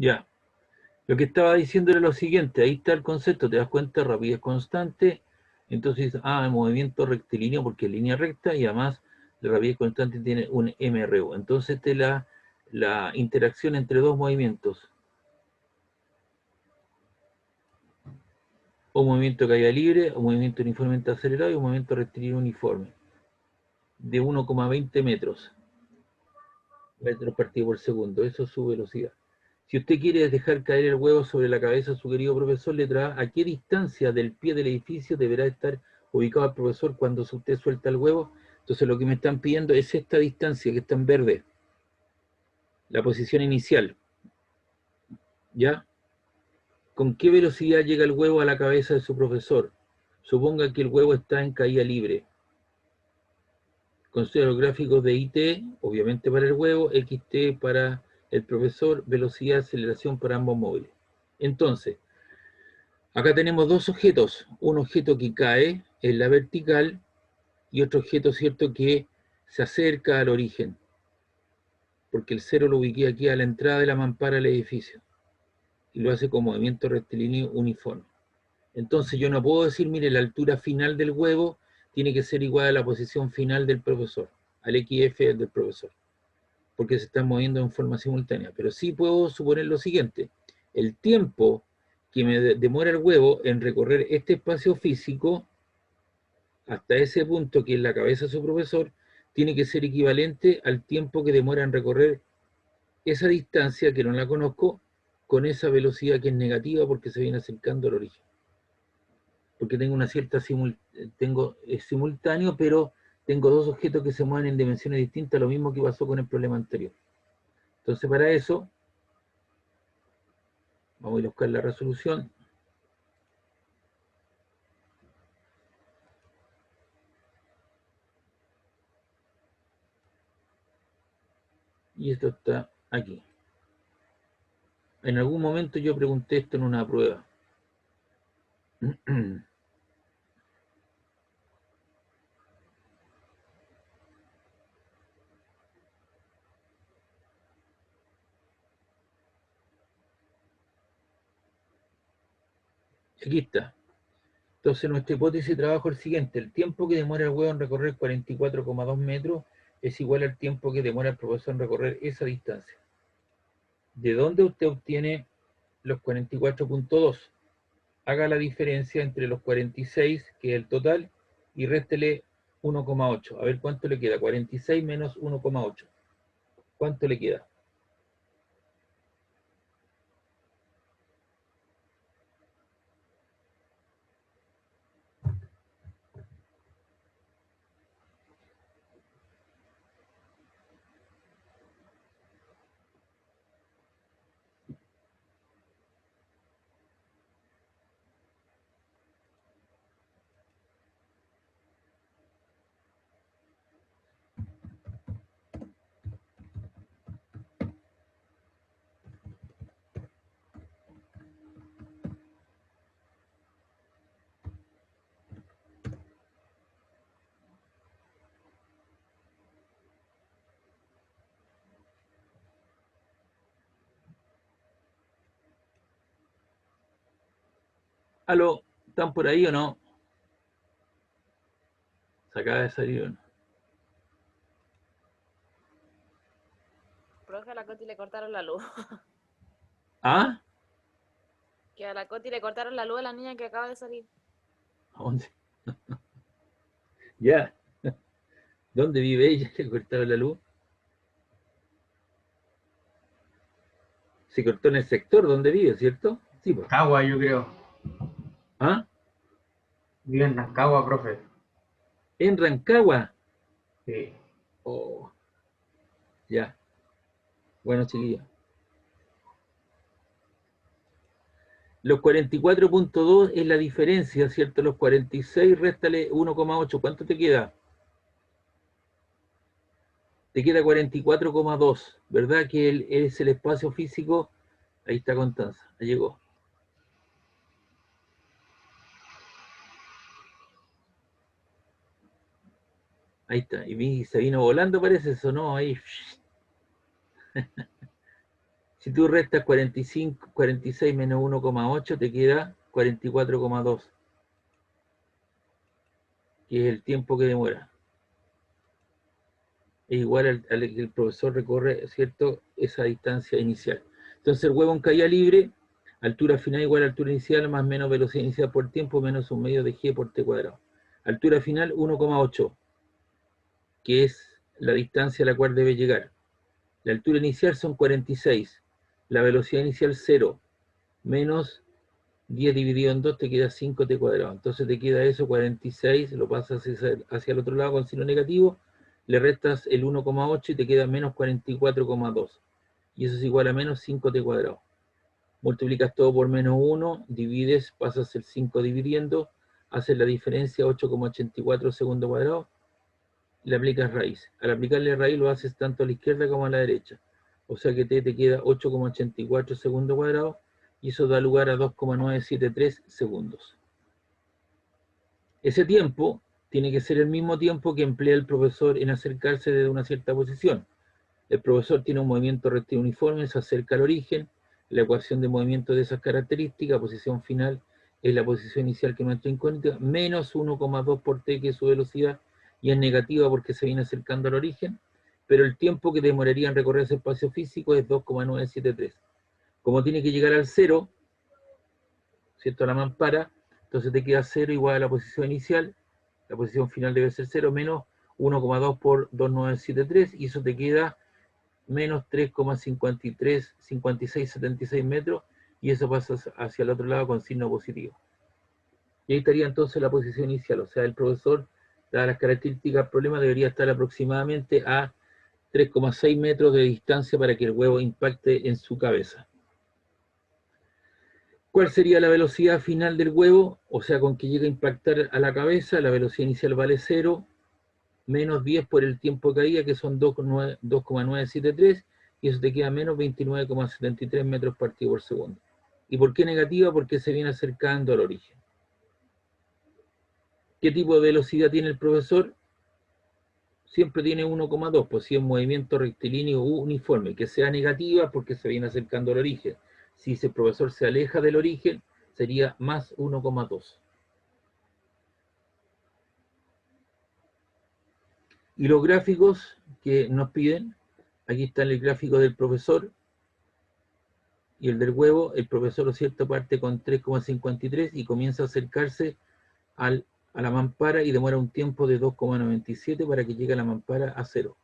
Ya. Lo que estaba diciendo era lo siguiente, ahí está el concepto, te das cuenta, rapidez constante, entonces, el movimiento rectilíneo porque es línea recta y además la rapidez constante tiene un MRU. Entonces, esta es la interacción entre dos movimientos. Un movimiento de caída libre, un movimiento uniformemente acelerado y un movimiento rectilíneo uniforme de 1,20 metros partido por segundo. Eso es su velocidad. Si usted quiere dejar caer el huevo sobre la cabeza de su querido profesor, letra A, ¿a qué distancia del pie del edificio deberá estar ubicado el profesor cuando usted suelta el huevo? Entonces lo que me están pidiendo es esta distancia que está en verde, la posición inicial. ¿Ya? ¿Con qué velocidad llega el huevo a la cabeza de su profesor? Suponga que el huevo está en caída libre. Considera los gráficos de IT, obviamente para el huevo, XT para el profesor, velocidad, aceleración para ambos móviles. Entonces, acá tenemos dos objetos, un objeto que cae en la vertical y otro objeto, ¿cierto?, que se acerca al origen, porque el cero lo ubiqué aquí a la entrada de la mampara del edificio y lo hace con movimiento rectilíneo uniforme. Entonces yo no puedo decir, mire, la altura final del huevo tiene que ser igual a la posición final del profesor, al XF del profesor, porque se están moviendo en forma simultánea. Pero sí puedo suponer lo siguiente, el tiempo que me demora el huevo en recorrer este espacio físico hasta ese punto, que es la cabeza de su profesor, tiene que ser equivalente al tiempo que demora en recorrer esa distancia, que no la conozco, con esa velocidad que es negativa porque se viene acercando al origen. Porque tengo una cierta es simultáneo, pero tengo dos objetos que se mueven en dimensiones distintas, lo mismo que pasó con el problema anterior. Entonces, para eso, vamos a ir a buscar la resolución. Y esto está aquí. En algún momento yo pregunté esto en una prueba. Aquí está. Entonces nuestra hipótesis de trabajo es el siguiente. El tiempo que demora el huevo en recorrer 44,2 metros es igual al tiempo que demora el profesor en recorrer esa distancia. ¿De dónde usted obtiene los 44,2? Haga la diferencia entre los 46, que es el total, y réstele 1,8. A ver cuánto le queda. 46 menos 1,8. ¿Cuánto le queda? ¿Aló? ¿Están por ahí o no? Se acaba de salir uno. Profe, a la Coti le cortaron la luz. ¿Ah? Que a la Coti le cortaron la luz a la niña que acaba de salir. ¿A dónde? Ya. ¿Dónde vive ella? ¿Le cortaron la luz? Se cortó en el sector donde vive, ¿cierto? Sí, pues. Rancagua, yo creo. ¿Ah? Vive en Rancagua, profe. En Rancagua. Sí. Oh, ya. Bueno, chiquillos. Los 44,2 es la diferencia, ¿cierto? Los 46, réstale 1,8. ¿Cuánto te queda? Te queda 44,2, ¿verdad? Que es el espacio físico. Ahí está Constanza, ahí llegó. Ahí está. Y se vino volando, parece, sonó ahí. Si tú restas 46 menos 1,8, te queda 44,2, que es el tiempo que demora. Es igual al que el profesor recorre, ¿cierto?, esa distancia inicial. Entonces el huevo en caída libre, altura final igual a altura inicial más menos velocidad inicial por tiempo menos un medio de g por t cuadrado. Altura final 1,8, que es la distancia a la cual debe llegar. La altura inicial son 46, la velocidad inicial 0, menos 10 dividido en 2 te queda 5t cuadrado. Entonces te queda eso, 46, lo pasas hacia el otro lado con signo negativo, le restas el 1,8 y te queda menos 44,2. Y eso es igual a menos 5t cuadrado. Multiplicas todo por menos 1, divides, pasas el 5 dividiendo, haces la diferencia 8,84 segundo cuadrado, y le aplicas raíz. Al aplicarle raíz lo haces tanto a la izquierda como a la derecha. O sea que te queda 8,84 segundo cuadrado, y eso da lugar a 2,973 segundos. Ese tiempo tiene que ser el mismo tiempo que emplea el profesor en acercarse desde una cierta posición. El profesor tiene un movimiento rectilíneo uniforme, se acerca al origen, la ecuación de movimiento de esas características, posición final es la posición inicial que es nuestra incógnita, menos 1,2 por t, que es su velocidad, y es negativa porque se viene acercando al origen, pero el tiempo que demoraría en recorrer ese espacio físico es 2,973. Como tiene que llegar al 0, ¿cierto?, a la mampara, entonces te queda 0 igual a la posición inicial, la posición final debe ser 0 menos 1,2 por 2,973, y eso te queda menos 3,53, 56,76 metros, y eso pasa hacia el otro lado con signo positivo. Y ahí estaría entonces la posición inicial, o sea, el profesor, dadas las características del problema, debería estar aproximadamente a 3,6 metros de distancia para que el huevo impacte en su cabeza. ¿Cuál sería la velocidad final del huevo? O sea, con que llegue a impactar a la cabeza, la velocidad inicial vale 0, menos 10 por el tiempo de caída, que son 2,973, y eso te queda menos 29,73 metros partido por segundo. ¿Y por qué negativa? Porque se viene acercando al origen. ¿Qué tipo de velocidad tiene el profesor? Siempre tiene 1,2, pues si es movimiento rectilíneo uniforme, que sea negativa porque se viene acercando al origen. Si ese profesor se aleja del origen, sería más 1,2. Y los gráficos que nos piden, aquí está el gráfico del profesor y el del huevo. El profesor, ¿cierto?, parte con 3,53 y comienza a acercarse a la mampara y demora un tiempo de 2,97 para que llegue a la mampara a 0.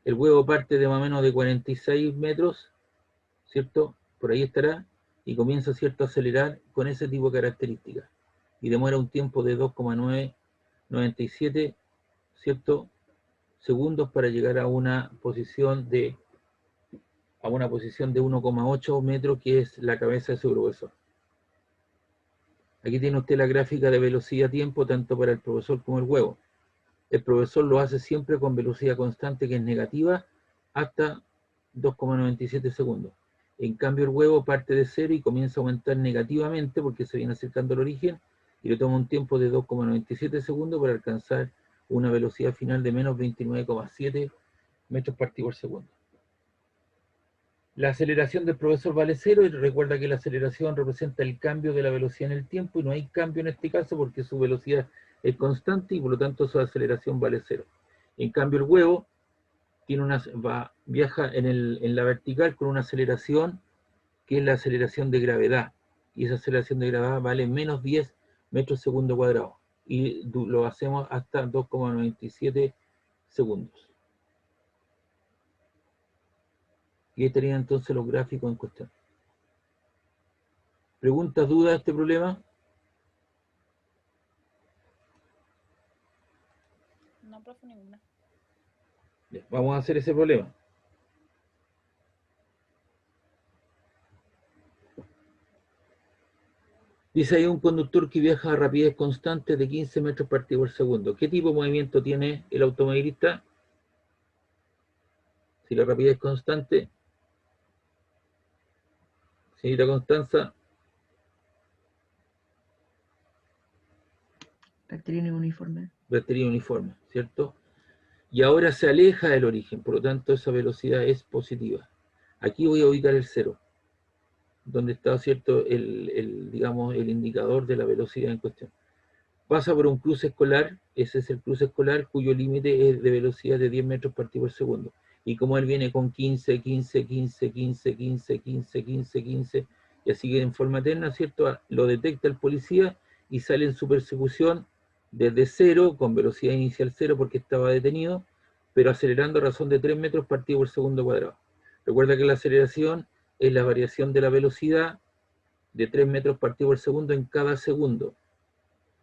El huevo parte de más o menos de 46 metros, ¿cierto?, por ahí estará, y comienza, ¿cierto?, a acelerar con ese tipo de características. Y demora un tiempo de 2,997, ¿cierto?, segundos para llegar a una posición de 1,8 metros, que es la cabeza de su profesor. Aquí tiene usted la gráfica de velocidad-tiempo, tanto para el profesor como el huevo. El profesor lo hace siempre con velocidad constante, que es negativa, hasta 2,97 segundos. En cambio, el huevo parte de 0 y comienza a aumentar negativamente porque se viene acercando al origen, y le toma un tiempo de 2,97 segundos para alcanzar una velocidad final de menos 29,7 metros partido por segundo. La aceleración del profesor vale 0, y recuerda que la aceleración representa el cambio de la velocidad en el tiempo, y no hay cambio en este caso porque su velocidad es constante y por lo tanto su aceleración vale 0. En cambio, el huevo viaja en la vertical con una aceleración que es la aceleración de gravedad, y esa aceleración de gravedad vale menos 10 metros segundo cuadrado, y lo hacemos hasta 2,97 segundos. Y ahí estarían entonces los gráficos en cuestión. ¿Preguntas, dudas de este problema? No, profe, ninguna. Ya, vamos a hacer ese problema. Dice ahí un conductor que viaja a rapidez constante de 15 metros partido por segundo. ¿Qué tipo de movimiento tiene el automovilista? Si la rapidez es constante. Señorita Constanza. Rectilíneo uniforme. Rectilíneo uniforme, ¿cierto? Y ahora se aleja del origen, por lo tanto esa velocidad es positiva. Aquí voy a ubicar el 0, donde está, ¿cierto?, digamos, el indicador de la velocidad en cuestión. Pasa por un cruce escolar, ese es el cruce escolar, cuyo límite es de velocidad de 10 metros partido por segundo. Y como él viene con 15, 15, 15, 15, 15, 15, 15, 15, y así que en forma eterna, ¿cierto?, lo detecta el policía y sale en su persecución desde 0, con velocidad inicial 0 porque estaba detenido, pero acelerando a razón de 3 metros partido por segundo cuadrado. Recuerda que la aceleración es la variación de la velocidad de 3 metros partido por segundo en cada segundo.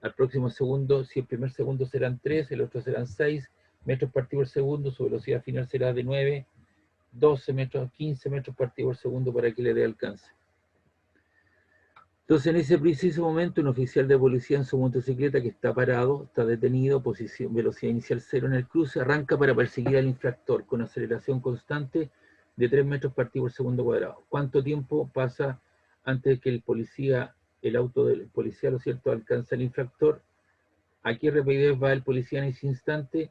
Al próximo segundo, si el primer segundo serán 3, el otro serán 6 metros partido por segundo, su velocidad final será de 9, 12 metros, 15 metros partido por segundo para que le dé alcance. Entonces, en ese preciso momento, un oficial de policía en su motocicleta que está parado, está detenido, velocidad inicial 0 en el cruce, arranca para perseguir al infractor con aceleración constante de 3 metros partido por segundo cuadrado. ¿Cuánto tiempo pasa antes de que el auto del policía, lo cierto, alcance al infractor? ¿A qué rapidez va el policía en ese instante?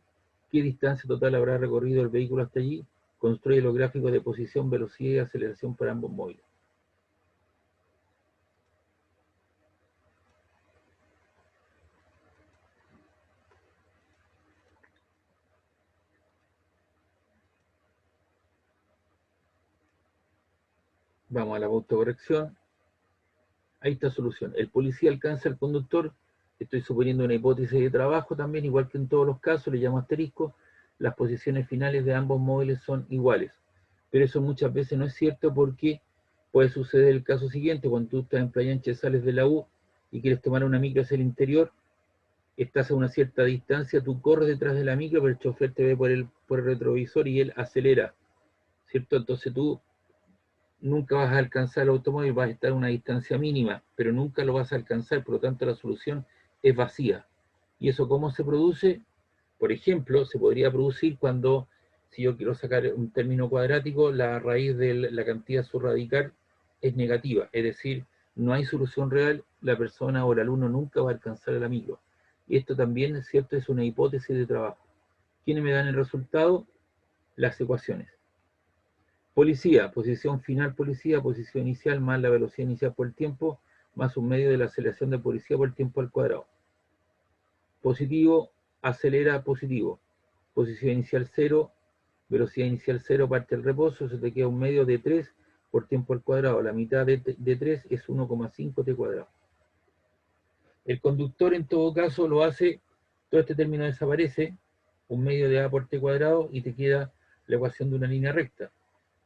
¿Qué distancia total habrá recorrido el vehículo hasta allí? Construye los gráficos de posición, velocidad y aceleración para ambos móviles. Vamos a la autocorrección. Ahí está solución. El policía alcanza al conductor. Estoy suponiendo una hipótesis de trabajo también, igual que en todos los casos, le llamo asterisco. Las posiciones finales de ambos móviles son iguales. Pero eso muchas veces no es cierto porque puede suceder el caso siguiente, cuando tú estás en Playa Ancha, sales de la U y quieres tomar una micro hacia el interior, estás a una cierta distancia, tú corres detrás de la micro, pero el chofer te ve por el retrovisor y él acelera, ¿cierto? Entonces tú nunca vas a alcanzar el automóvil, vas a estar a una distancia mínima, pero nunca lo vas a alcanzar, por lo tanto la solución es vacía. ¿Y eso cómo se produce? Por ejemplo, se podría producir cuando, si yo quiero sacar un término cuadrático, la raíz de la cantidad subradical es negativa, es decir, no hay solución real, la persona o el alumno nunca va a alcanzar el amigo. Y esto también, es cierto, es una hipótesis de trabajo. ¿Quiénes me dan el resultado? Las ecuaciones. Policía, posición final policía, posición inicial más la velocidad inicial por el tiempo, más un medio de la aceleración de policía por el tiempo al cuadrado. Positivo, acelera positivo. Posición inicial 0, velocidad inicial 0 parte el reposo, se te queda un medio de 3 por tiempo al cuadrado. La mitad de 3 es 1,5 t cuadrado. El conductor en todo caso lo hace, todo este término desaparece, un medio de a por t cuadrado y te queda la ecuación de una línea recta.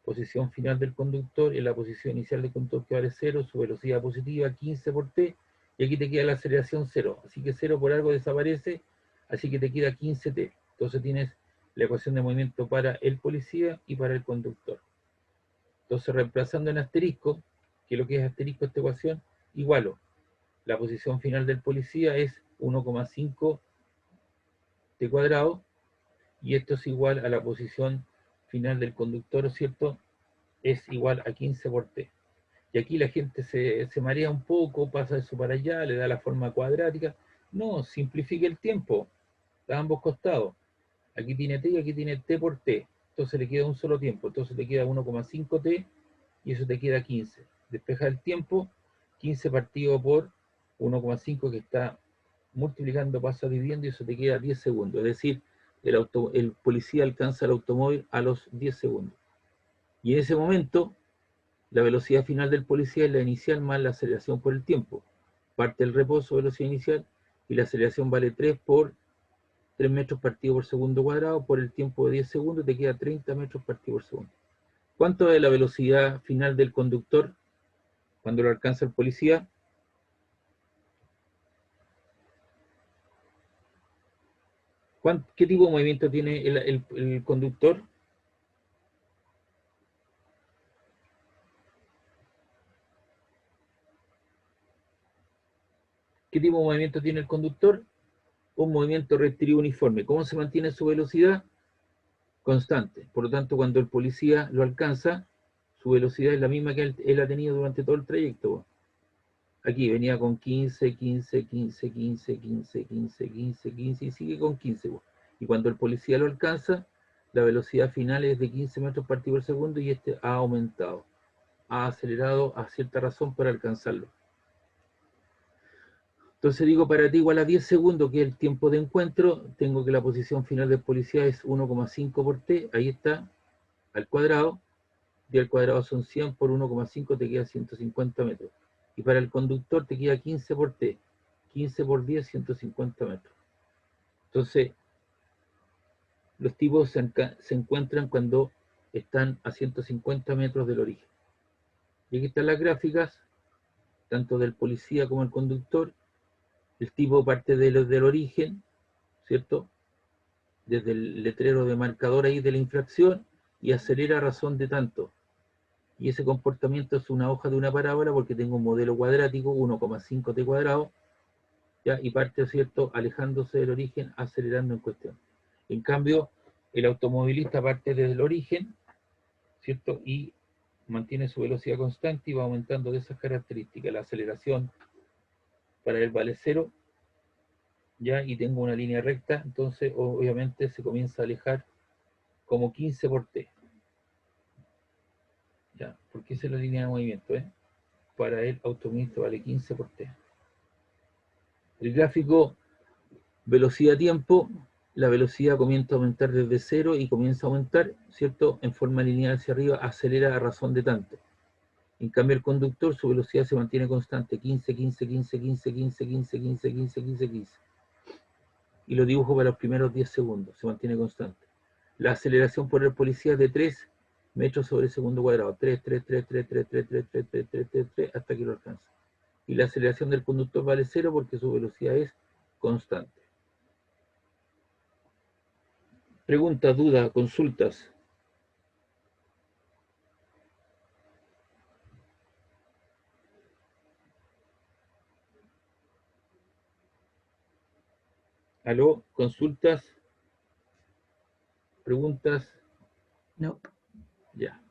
Posición final del conductor en la posición inicial del conductor que vale 0, su velocidad positiva 15 por t, y aquí te queda la aceleración 0, así que 0 por algo desaparece, así que te queda 15t. Entonces tienes la ecuación de movimiento para el policía y para el conductor. Entonces reemplazando en asterisco, que es lo que es asterisco esta ecuación, igualo. La posición final del policía es 1,5 t cuadrado, y esto es igual a la posición final del conductor, ¿cierto? Es igual a 15 por t. Y aquí la gente se marea un poco, pasa eso para allá, le da la forma cuadrática. No, simplifique el tiempo a ambos costados. Aquí tiene t y aquí tiene t por t. Entonces le queda un solo tiempo. Entonces te queda 1,5 t y eso te queda 15. Despeja el tiempo, 15 partido por 1,5 que está multiplicando, pasa dividiendo y eso te queda 10 segundos. Es decir, el policía alcanza el automóvil a los 10 segundos. Y en ese momento, la velocidad final del policía es la inicial más la aceleración por el tiempo. Parte el reposo, velocidad inicial, y la aceleración vale 3 por 3 metros partido por segundo cuadrado, por el tiempo de 10 segundos te queda 30 metros partido por segundo. ¿Cuánto es la velocidad final del conductor cuando lo alcanza el policía? ¿Qué tipo de movimiento tiene el conductor? ¿Qué tipo de movimiento tiene el conductor? Un movimiento rectilíneo uniforme. ¿Cómo se mantiene su velocidad? Constante. Por lo tanto, cuando el policía lo alcanza, su velocidad es la misma que él ha tenido durante todo el trayecto. Aquí venía con 15, 15, 15, 15, 15, 15, 15, 15 y sigue con 15. Y cuando el policía lo alcanza, la velocidad final es de 15 metros partido por segundo y este ha aumentado, ha acelerado a cierta razón para alcanzarlo. Entonces digo para t igual a 10 segundos, que es el tiempo de encuentro, tengo que la posición final del policía es 1,5 por t, ahí está, al cuadrado, y al cuadrado son 100 por 1,5, te queda 150 metros. Y para el conductor te queda 15 por t, 15 por 10, 150 metros. Entonces, los tipos se encuentran cuando están a 150 metros del origen. Y aquí están las gráficas, tanto del policía como el conductor. El tipo parte del origen, ¿cierto? Desde el letrero de marcador ahí de la infracción y acelera a razón de tanto. Y ese comportamiento es una hoja de una parábola porque tengo un modelo cuadrático, 1,5 t cuadrado, ¿ya? Y parte, ¿cierto?, alejándose del origen, acelerando en cuestión. En cambio, el automovilista parte desde el origen, ¿cierto? Y mantiene su velocidad constante y va aumentando de esas características. La aceleración para él vale 0, ¿ya? Y tengo una línea recta, entonces obviamente se comienza a alejar como 15 por t. ¿Ya? Porque esa es la línea de movimiento, ¿eh? Para el automovilista vale 15 por t. El gráfico velocidad-tiempo, la velocidad comienza a aumentar desde 0 y comienza a aumentar, ¿cierto? En forma lineal hacia arriba, acelera a razón de tanto. En cambio, el conductor, su velocidad se mantiene constante, 15, 15, 15, 15, 15, 15, 15, 15, 15, 15. Y lo dibujo para los primeros 10 segundos, se mantiene constante. La aceleración por el policía es de 3 metros sobre segundo cuadrado, 3, 3, 3, 3, 3, 3, 3, 3, 3, 3, 3, 3, hasta que lo alcanza. Y la aceleración del conductor vale 0 porque su velocidad es constante. Preguntas, dudas, consultas. ¿Aló? ¿Consultas? ¿Preguntas? No. Ya.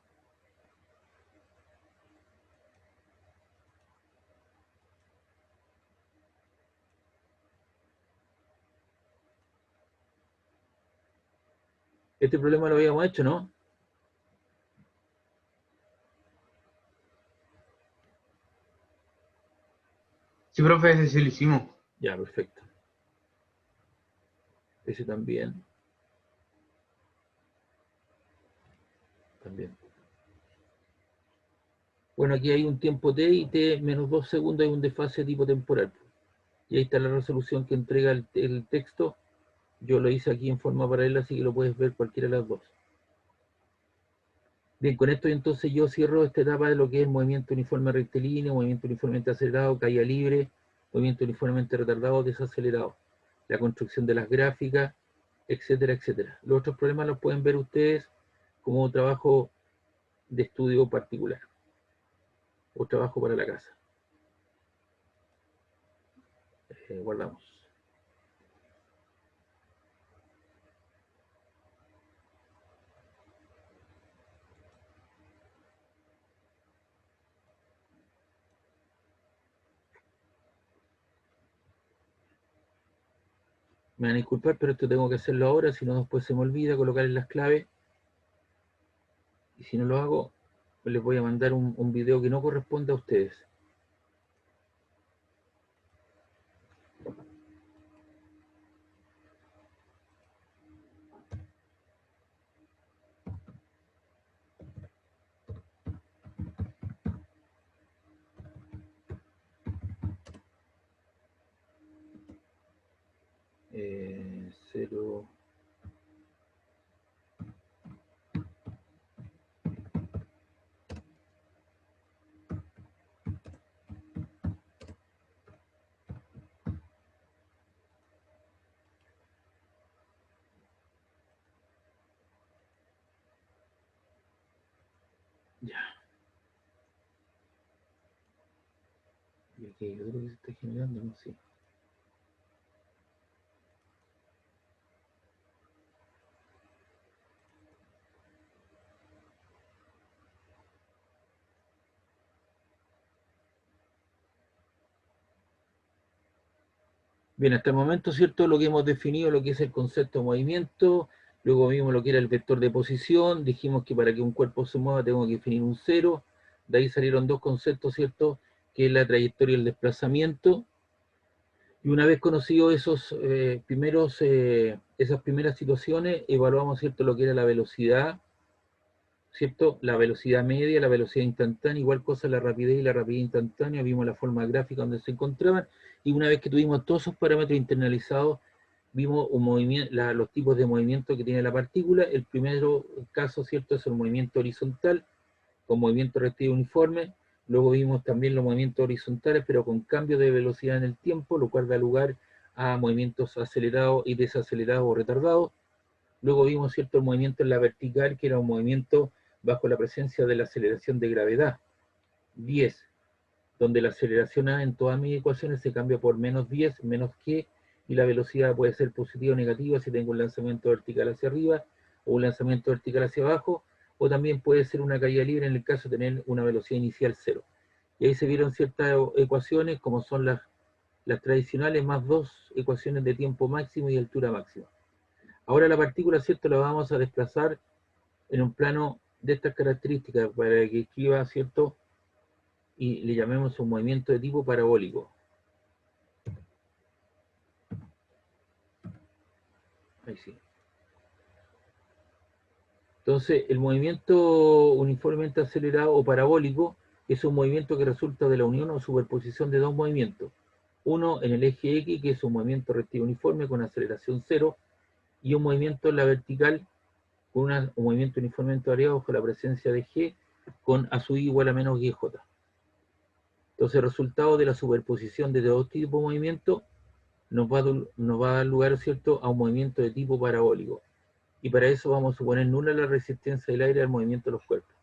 Este problema lo habíamos hecho, ¿no? Sí, profe, ese sí lo hicimos. Ya, perfecto. Ese también. También. Bueno, aquí hay un tiempo t y t menos 2 segundos hay un desfase de tipo temporal. Y ahí está la resolución que entrega el texto. Yo lo hice aquí en forma paralela, así que lo puedes ver cualquiera de las dos. Bien, con esto entonces yo cierro esta etapa de lo que es movimiento uniforme rectilíneo, movimiento uniformemente acelerado, caída libre, movimiento uniformemente retardado, desacelerado, la construcción de las gráficas, etcétera, etcétera. Los otros problemas los pueden ver ustedes como trabajo de estudio particular o trabajo para la casa. Guardamos. Me van a disculpar, pero esto tengo que hacerlo ahora, si no después se me olvida colocar en las claves. Y si no lo hago, les voy a mandar un video que no corresponde a ustedes. Cero. Ya. Y aquí yo creo que se está generando, no sé. Bien, hasta el momento, ¿cierto? Lo que hemos definido, lo que es el concepto de movimiento, Luego vimos lo que era el vector de posición, dijimos que para que un cuerpo se mueva tengo que definir un cero, de ahí salieron dos conceptos, ¿cierto? Que es la trayectoria y el desplazamiento. Y una vez conocido esas primeras situaciones, evaluamos, ¿cierto?, lo que era la velocidad, ¿cierto? La velocidad media, la velocidad instantánea, igual cosa la rapidez y la rapidez instantánea, vimos la forma gráfica donde se encontraban, y una vez que tuvimos todos esos parámetros internalizados, vimos los tipos de movimiento que tiene la partícula. El primero caso, ¿cierto?, es el movimiento horizontal, con movimiento rectilíneo uniforme. Luego vimos también los movimientos horizontales, pero con cambio de velocidad en el tiempo, lo cual da lugar a movimientos acelerados y desacelerados o retardados. Luego vimos, ¿cierto?, el movimiento en la vertical, que era un movimiento bajo la presencia de la aceleración de gravedad, 10, donde la aceleración A en todas mis ecuaciones se cambia por menos 10, menos g, y la velocidad puede ser positiva o negativa si tengo un lanzamiento vertical hacia arriba o un lanzamiento vertical hacia abajo, o también puede ser una caída libre en el caso de tener una velocidad inicial cero. Y ahí se vieron ciertas ecuaciones, como son las tradicionales, más dos ecuaciones de tiempo máximo y altura máxima. Ahora la partícula, ¿cierto?, la vamos a desplazar en un plano de estas características para que escriba, ¿cierto?, y le llamemos un movimiento de tipo parabólico. Ahí sí. Entonces, el movimiento uniformemente acelerado o parabólico es un movimiento que resulta de la unión o superposición de dos movimientos. Uno en el eje X, que es un movimiento rectilíneo uniforme con aceleración cero, y un movimiento en la vertical con un movimiento uniformemente variado bajo la presencia de G con a su I igual a menos GJ. Entonces, el resultado de la superposición de dos tipos de movimiento nos va a dar lugar, ¿cierto?, a un movimiento de tipo parabólico. Y para eso vamos a suponer nula la resistencia del aire al movimiento de los cuerpos.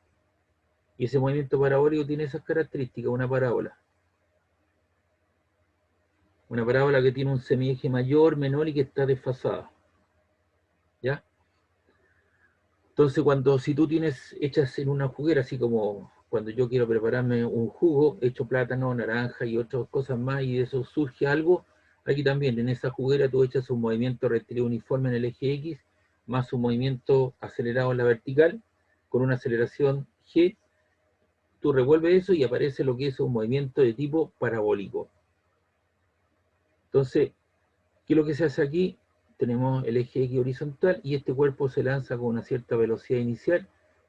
Y ese movimiento parabólico tiene esas características, una parábola. Una parábola que tiene un semieje mayor, menor y que está desfasada. ¿Ya? Entonces, si tú echas en una juguera, así como cuando yo quiero prepararme un jugo, echo plátano, naranja y otras cosas más, y de eso surge algo, aquí también, en esa juguera tú echas un movimiento rectilíneo uniforme en el eje X, más un movimiento acelerado en la vertical, con una aceleración G, tú revuelves eso y aparece lo que es un movimiento de tipo parabólico. Entonces, ¿qué es lo que se hace aquí? Tenemos el eje X horizontal y este cuerpo se lanza con una cierta velocidad inicial,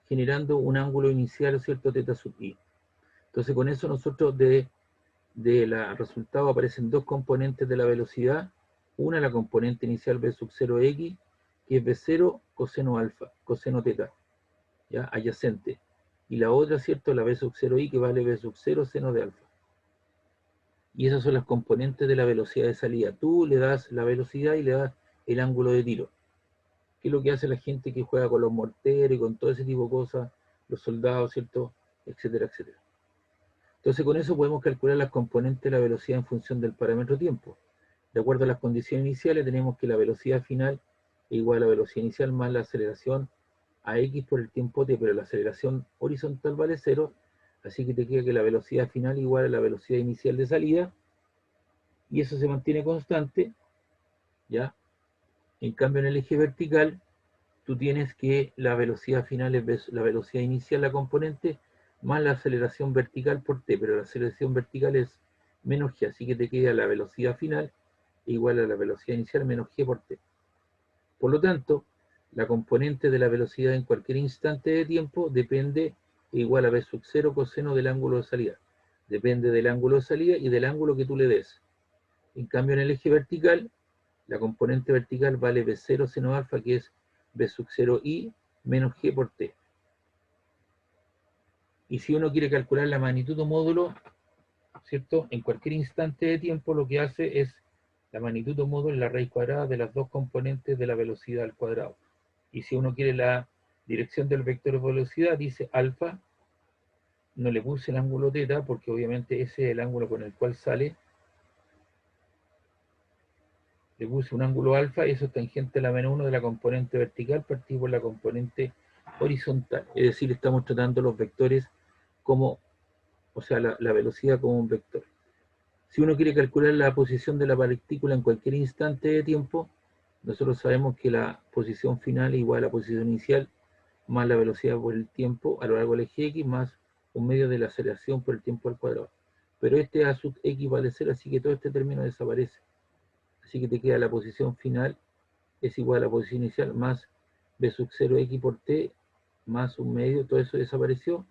generando un ángulo inicial, ¿cierto?, teta sub i. Entonces, con eso nosotros la resultado aparecen dos componentes de la velocidad. Una, la componente inicial b sub 0x, que es b0 coseno alfa, coseno teta, ¿ya?, adyacente. Y la otra, ¿cierto?, la b sub 0i, que vale b sub 0 seno de alfa. Y esas son las componentes de la velocidad de salida. Tú le das la velocidad y le das el ángulo de tiro. ¿Qué es lo que hace la gente que juega con los morteros y con todo ese tipo de cosas? Los soldados, ¿cierto?, etcétera, etcétera. Entonces, con eso podemos calcular las componentes de la velocidad en función del parámetro tiempo. De acuerdo a las condiciones iniciales, tenemos que la velocidad final es igual a la velocidad inicial más la aceleración a x por el tiempo t, pero la aceleración horizontal vale 0, así que te queda que la velocidad final es igual a la velocidad inicial de salida, y eso se mantiene constante, ¿ya? En cambio, en el eje vertical, tú tienes que la velocidad final es la velocidad inicial, la componente, más la aceleración vertical por t, pero la aceleración vertical es menos g, así que te queda la velocidad final igual a la velocidad inicial menos g por t. Por lo tanto, la componente de la velocidad en cualquier instante de tiempo depende igual a b sub 0 coseno del ángulo de salida. Depende del ángulo de salida y del ángulo que tú le des. En cambio, en el eje vertical, la componente vertical vale b0 seno alfa, que es b sub 0i menos g por t. Y si uno quiere calcular la magnitud o módulo, ¿cierto?, en cualquier instante de tiempo, lo que hace es la magnitud o módulo es la raíz cuadrada de las dos componentes de la velocidad al cuadrado. Y si uno quiere la dirección del vector de velocidad, dice alfa, no le puse el ángulo teta, porque obviamente ese es el ángulo con el cual sale. Le puse un ángulo alfa, eso es tangente a la menos 1 de la componente vertical partido por la componente horizontal. Es decir, estamos tratando los vectores como, o sea, la velocidad como un vector. Si uno quiere calcular la posición de la partícula en cualquier instante de tiempo, nosotros sabemos que la posición final es igual a la posición inicial más la velocidad por el tiempo a lo largo del eje X más un medio de la aceleración por el tiempo al cuadrado. Pero este A sub X vale 0, así que todo este término desaparece. Así que te queda la posición final es igual a la posición inicial más B sub 0 X por T más un medio, todo eso desapareció.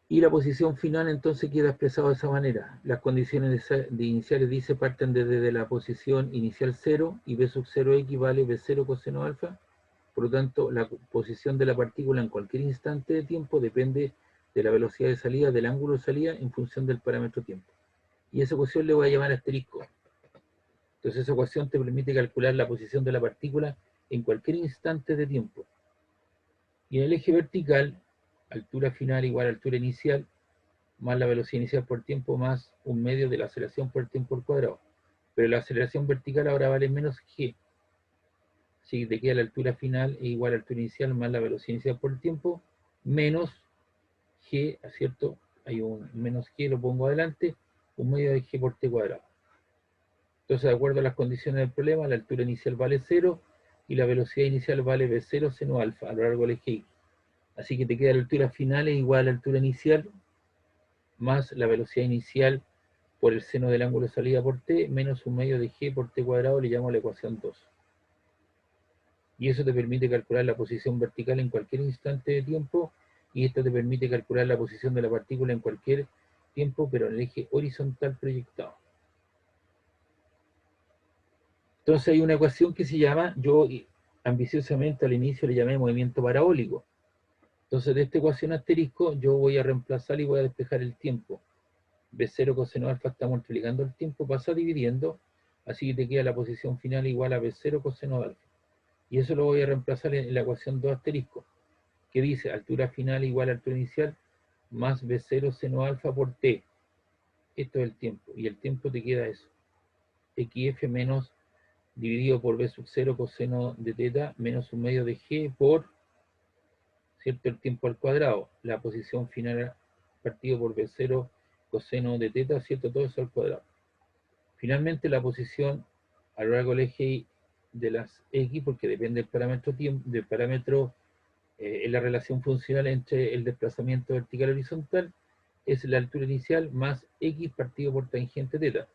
Y la posición final entonces queda expresada de esa manera. Las condiciones de iniciales dice parten desde la posición inicial 0 y B sub 0x vale B0 coseno alfa. Por lo tanto, la posición de la partícula en cualquier instante de tiempo depende de la velocidad de salida, del ángulo de salida en función del parámetro tiempo. Y esa ecuación le voy a llamar asterisco. Entonces esa ecuación te permite calcular la posición de la partícula en cualquier instante de tiempo. Y en el eje vertical, altura final igual a altura inicial, más la velocidad inicial por tiempo, más un medio de la aceleración por tiempo al cuadrado. Pero la aceleración vertical ahora vale menos g. Así que te queda la altura final es igual a la altura inicial más la velocidad inicial por tiempo, menos g, ¿cierto? Hay un menos g, lo pongo adelante, un medio de g por t cuadrado. Entonces, de acuerdo a las condiciones del problema, la altura inicial vale 0 y la velocidad inicial vale b0 seno alfa a lo largo del eje X. Así que te queda la altura final es igual a la altura inicial más la velocidad inicial por el seno del ángulo de salida por t, menos un medio de g por t cuadrado, le llamo la ecuación 2. Y eso te permite calcular la posición vertical en cualquier instante de tiempo, y esto te permite calcular la posición de la partícula en cualquier tiempo, pero en el eje horizontal proyectado. Entonces hay una ecuación que se llama, yo ambiciosamente al inicio le llamé movimiento parabólico. Entonces de esta ecuación asterisco yo voy a reemplazar y voy a despejar el tiempo. B0 coseno alfa está multiplicando el tiempo, pasa dividiendo, así que te queda la posición final igual a B0 coseno alfa. Y eso lo voy a reemplazar en la ecuación 2 asterisco, que dice altura final igual a altura inicial más B0 seno alfa por T. Esto es el tiempo, y el tiempo te queda eso. XF menos dividido por B sub 0 coseno de teta menos un medio de G por, ¿cierto?, el tiempo al cuadrado. La posición final partido por B0 coseno de teta, ¿cierto?, todo eso al cuadrado. Finalmente la posición a lo largo del eje de las X, porque depende del parámetro tiempo, en la relación funcional entre el desplazamiento vertical y horizontal, es la altura inicial más X partido por tangente teta.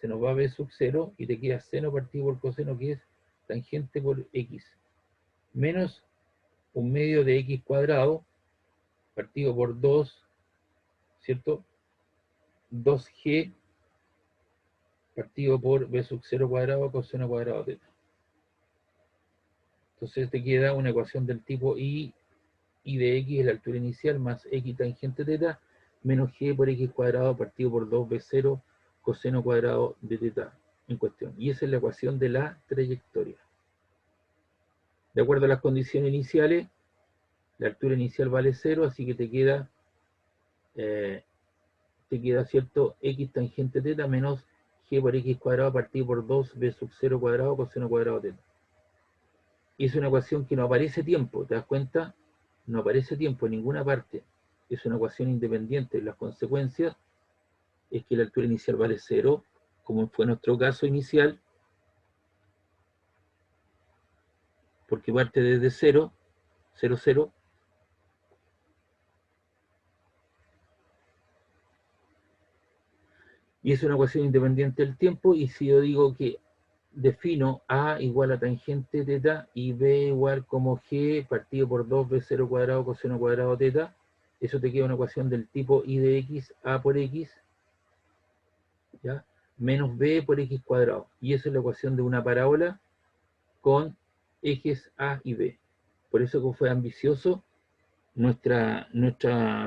Se nos va a B sub 0 y te queda seno partido por coseno, que es tangente por X, menos un medio de X cuadrado partido por 2, ¿cierto? 2G partido por B sub 0 cuadrado coseno cuadrado teta. Entonces te queda una ecuación del tipo I de X es la altura inicial más X tangente teta menos G por X cuadrado partido por 2B0 coseno cuadrado de teta en cuestión. Y esa es la ecuación de la trayectoria. De acuerdo a las condiciones iniciales, la altura inicial vale 0, así que te queda, ¿cierto?, X tangente teta menos G por X cuadrado partido por 2B sub 0 cuadrado coseno cuadrado teta. Y es una ecuación que no aparece tiempo, ¿te das cuenta? No aparece tiempo en ninguna parte. Es una ecuación independiente. Las consecuencias es que la altura inicial vale 0, como fue nuestro caso inicial, porque parte desde 0, 0, 0. Y es una ecuación independiente del tiempo, y si yo digo que defino A igual a tangente teta y B igual como G partido por 2B0 cuadrado coseno cuadrado teta, eso te queda una ecuación del tipo I de X, A por X, ¿ya?, menos B por X cuadrado. Y esa es la ecuación de una parábola con ejes A y B. Por eso fue ambicioso nuestra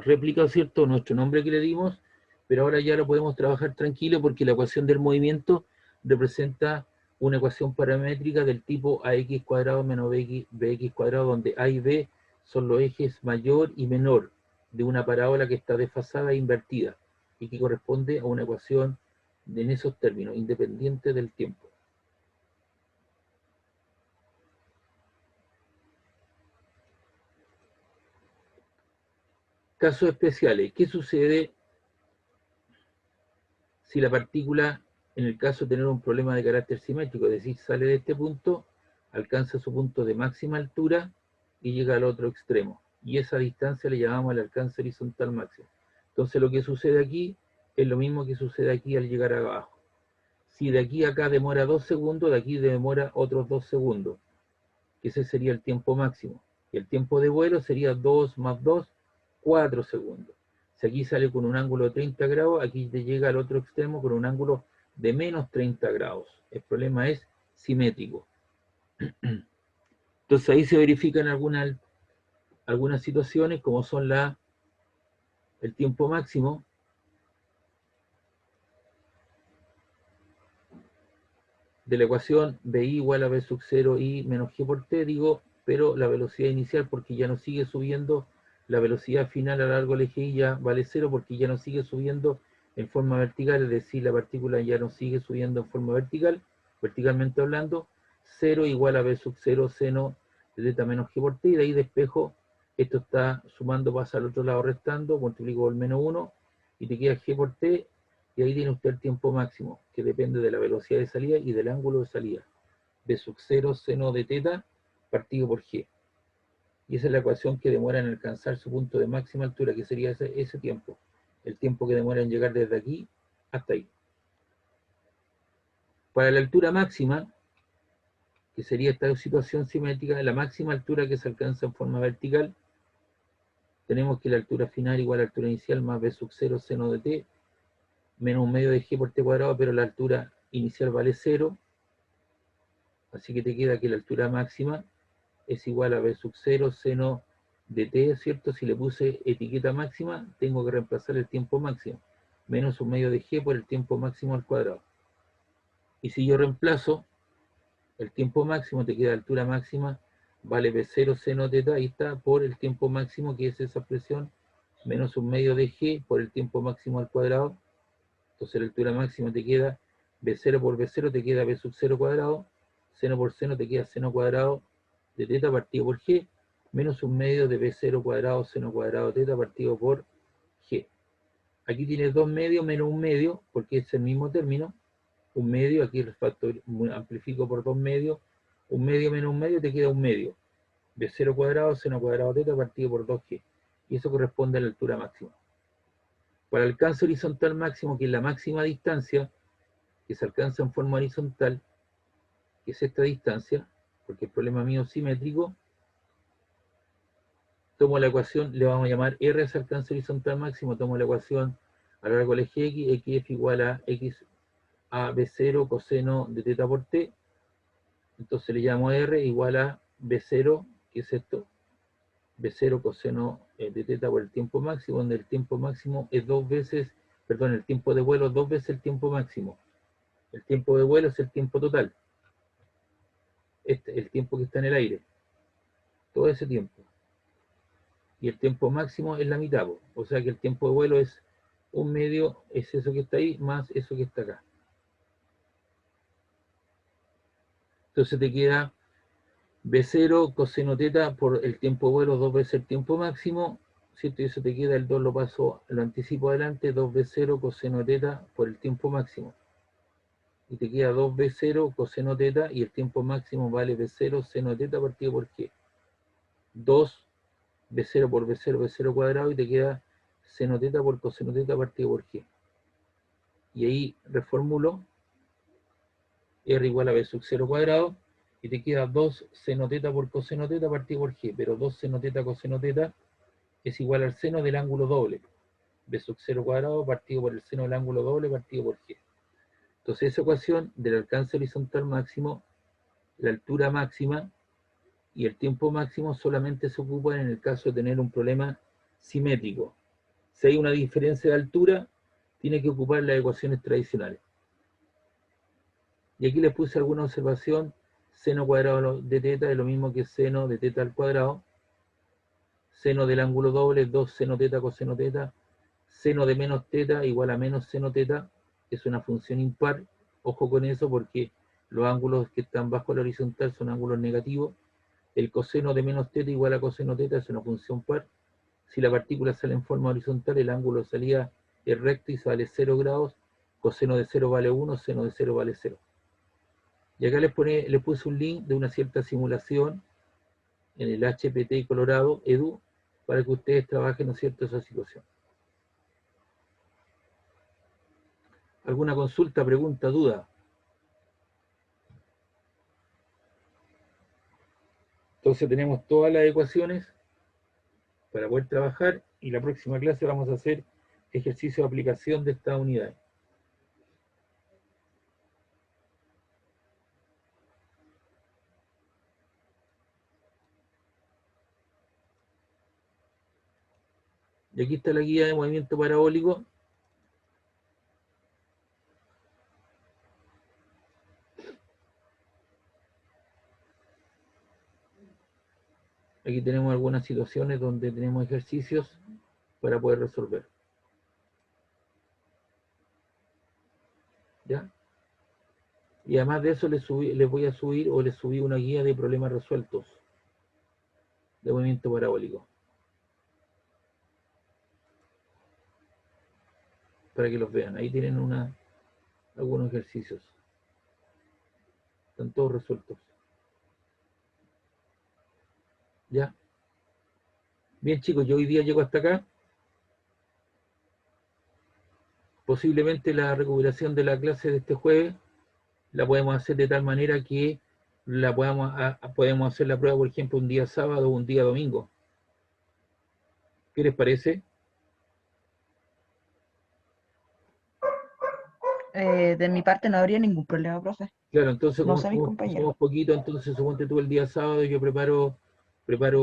réplica, ¿cierto?, nuestro nombre que le dimos, pero ahora ya lo podemos trabajar tranquilo porque la ecuación del movimiento representa una ecuación paramétrica del tipo AX cuadrado menos BX cuadrado, donde A y B son los ejes mayor y menor de una parábola que está desfasada e invertida y que corresponde a una ecuación en esos términos, independiente del tiempo. Casos especiales. ¿Qué sucede si la partícula en el caso de tener un problema de carácter simétrico, es decir, sale de este punto, alcanza su punto de máxima altura y llega al otro extremo. Y esa distancia le llamamos el alcance horizontal máximo. Entonces lo que sucede aquí es lo mismo que sucede aquí al llegar abajo. Si de aquí a acá demora 2 segundos, de aquí demora otros 2 segundos, que ese sería el tiempo máximo. Y el tiempo de vuelo sería 2 más 2, 4 segundos. Si aquí sale con un ángulo de 30 grados, aquí te llega al otro extremo con un ángulo de menos 30 grados. El problema es simétrico. Entonces ahí se verifican algunas situaciones como son el tiempo máximo, de la ecuación BI igual a B sub 0 I menos G por T, digo, pero la velocidad inicial porque ya no sigue subiendo, la velocidad final a lo largo del eje Y ya vale 0 porque ya no sigue subiendo en forma vertical, es decir, la partícula ya no sigue subiendo en forma vertical, verticalmente hablando, 0 igual a B sub 0 seno de teta menos G por T, y de ahí despejo, esto está sumando, pasa al otro lado restando, multiplico por menos 1, y te queda G por T, y ahí tiene usted el tiempo máximo, que depende de la velocidad de salida y del ángulo de salida. B sub 0 seno de teta partido por G. Y esa es la ecuación que demora en alcanzar su punto de máxima altura, que sería ese tiempo. El tiempo que demora en llegar desde aquí hasta ahí. Para la altura máxima, que sería esta situación simétrica, la máxima altura que se alcanza en forma vertical, tenemos que la altura final igual a la altura inicial más B sub 0 seno de T, menos un medio de G por T cuadrado, pero la altura inicial vale 0, así que te queda que la altura máxima es igual a B sub 0 seno de T, ¿cierto? Si le puse etiqueta máxima, tengo que reemplazar el tiempo máximo, menos un medio de G por el tiempo máximo al cuadrado. Y si yo reemplazo el tiempo máximo, te queda altura máxima, vale B0 seno teta, ahí está, por el tiempo máximo, que es esa expresión, menos un medio de G por el tiempo máximo al cuadrado. Entonces la altura máxima te queda B0 por B0, te queda B sub 0 cuadrado, seno por seno te queda seno cuadrado de teta partido por G, menos un medio de B0 cuadrado, seno cuadrado teta partido por G. Aquí tienes 2 medios menos un medio, porque es el mismo término, un medio, aquí amplifico por 2 medios, un medio menos un medio te queda un medio, B0 cuadrado, seno cuadrado teta partido por 2G, y eso corresponde a la altura máxima. Para el alcance horizontal máximo, que es la máxima distancia que se alcanza en forma horizontal, que es esta distancia, porque el problema mío es simétrico, tomo la ecuación, le vamos a llamar R es alcance horizontal máximo, tomo la ecuación a lo largo del eje X, XF igual a X a B0 coseno de teta por T, entonces le llamo R igual a B0, que es esto, B0 coseno de teta por el tiempo máximo, donde el tiempo máximo es el tiempo de vuelo es 2 veces el tiempo máximo. El tiempo de vuelo es el tiempo total. El tiempo que está en el aire. Todo ese tiempo. Y el tiempo máximo es la mitad. O sea que el tiempo de vuelo es un medio, es eso que está ahí, más eso que está acá. Entonces te queda B0 coseno teta por el tiempo de vuelo, 2 veces el tiempo máximo, ¿cierto? Y eso te queda, el 2 lo anticipo adelante, 2B0 coseno teta por el tiempo máximo. Y te queda 2B0 coseno teta, y el tiempo máximo vale B0 seno teta partido por G. 2B0 por B0, B0 cuadrado, y te queda seno teta por coseno teta partido por G. Y ahí reformulo R igual a B sub 0 cuadrado, y te queda 2 seno teta por coseno teta partido por G, pero 2 seno teta coseno teta es igual al seno del ángulo doble, B sub 0 cuadrado partido por el seno del ángulo doble partido por G. Entonces esa ecuación del alcance horizontal máximo, la altura máxima y el tiempo máximo solamente se ocupan en el caso de tener un problema simétrico. Si hay una diferencia de altura, tiene que ocupar las ecuaciones tradicionales. Y aquí les puse alguna observación. Seno cuadrado de teta es lo mismo que seno de teta al cuadrado. Seno del ángulo doble es 2 seno teta coseno teta. Seno de menos teta igual a menos seno teta. Es una función impar. Ojo con eso porque los ángulos que están bajo la horizontal son ángulos negativos. El coseno de menos teta igual a coseno teta es una función par. Si la partícula sale en forma horizontal, el ángulo de salida es recto y sale 0 grados. coseno de 0 vale 1, seno de 0 vale 0. Y acá les puse un link de una cierta simulación en el HPT Colorado Edu para que ustedes trabajen, ¿no es cierto?, esa situación. ¿Alguna consulta, pregunta, duda? Entonces tenemos todas las ecuaciones para poder trabajar y la próxima clase vamos a hacer ejercicio de aplicación de estas unidades. Y aquí está la guía de movimiento parabólico. Aquí tenemos algunas situaciones donde tenemos ejercicios para poder resolver. ¿Ya? Y además de eso les voy a subir o les subí una guía de problemas resueltos de movimiento parabólico. Para que los vean. Ahí tienen algunos ejercicios. Están todos resueltos. ¿Ya? Bien, chicos, yo hoy día llego hasta acá. Posiblemente la recuperación de la clase de este jueves la podemos hacer de tal manera que la podemos hacer la prueba, por ejemplo, un día sábado o un día domingo. ¿Qué les parece? De mi parte no habría ningún problema, profe. Claro, entonces No como sé mis compañeros. somos poquito, entonces suponte tú el día sábado yo preparo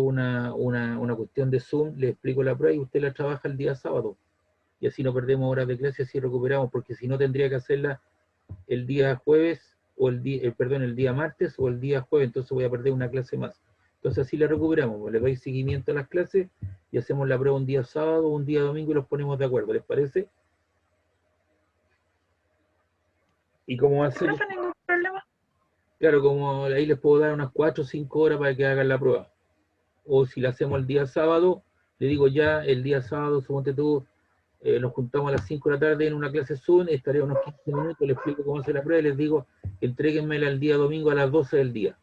una cuestión de Zoom, le explico la prueba y usted la trabaja el día sábado. Y así no perdemos horas de clase, así recuperamos, porque si no tendría que hacerla el día jueves, o el día martes o el día jueves, entonces voy a perder una clase más. Entonces así la recuperamos, le doy seguimiento a las clases y hacemos la prueba un día sábado o un día domingo y los ponemos de acuerdo, ¿les parece? Y como va a ser, Profe, ningún problema. claro, como ahí les puedo dar unas 4 o 5 horas para que hagan la prueba. O si la hacemos el día sábado, le digo ya, el día sábado, suponte tú, nos juntamos a las 5 de la tarde en una clase Zoom, estaré unos 15 minutos, les explico cómo hacer la prueba y les digo, entréguenmela el día domingo a las 12 del día.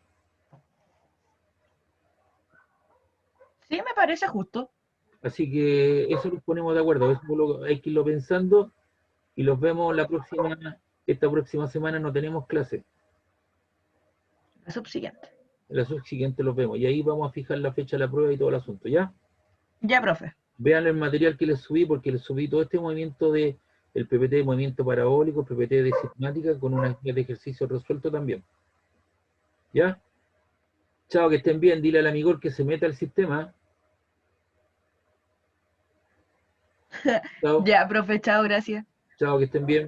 Sí, me parece justo. Así que eso nos ponemos de acuerdo, eso hay que irlo pensando y los vemos esta próxima semana no tenemos clase. La subsiguiente. La subsiguiente los vemos y ahí vamos a fijar la fecha de la prueba y todo el asunto, ¿ya? Ya, profe. Vean el material que les subí porque les subí todo este movimiento el PPT de movimiento parabólico, PPT de sistemática con una guía de ejercicio resuelto también. ¿Ya? Chao, que estén bien, dile al amigo que se meta al sistema. Chao, Ya, profe, chao, gracias. chao, que estén bien.